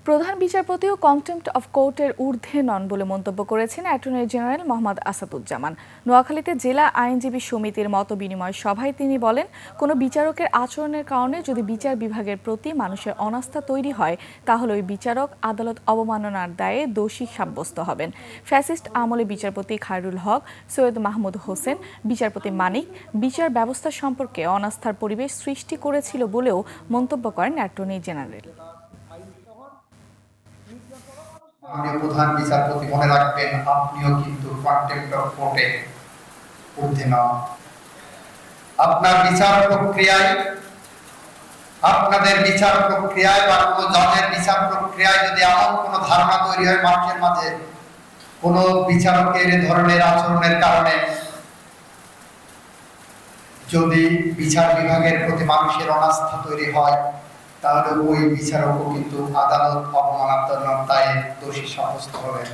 প্রধান বিচারপতিও contempt of কোর্টের ঊর্ধ্বে নন বলে মন্তব্য করেছেন অ্যাটর্নি জেনারেল মোহাম্মদ আসাদুজ্জামান। নোয়াখালীতে জেলা আইনজীবী সমিতির মতবিনিময় সভায় তিনি বলেন, কোনো বিচারকের আচরণের কারণে যদি বিচার বিভাগের প্রতি মানুষের অনাস্থা তৈরি হয়, তাহলে ওই বিচারক আদালত অবমাননার দায়ে দোষী সাব্যস্ত হবেন। ফ্যাসিস্ট আমলে বিচারপতি খায়রুল হক, সৈয়দ মাহমুদ হোসেন, বিচারপতি মানিক বিচার ব্যবস্থা সম্পর্কে অনাস্থার পরিবেশ সৃষ্টি করেছিল বলেও মন্তব্য করেন অ্যাটর্নি জেনারেল। প্রধান বিচারপতি মনে রাখবেন, আপনিও কিন্তু কন্টেম্পট অফ কোর্টে ঊর্ধ্বে নন। আপনার বিচার প্রক্রিয়ায়, আপনাদের বিচার প্রক্রিয়ায় বা কোনো জজের বিচার প্রক্রিয়ায় যদি এমন কোনো ধারণা তৈরি হয় মানুষের মাঝে, কোনো বিচারকের ধরনের আচরণের কারণে যদি বিচার বিভাগের প্রতি মানুষের অনাস্থা তৈরি হয়, তাহলে ওই বিচারকও কিন্তু আদালত অবমাননার দায়ে দোষী সাব্যস্ত হবেন।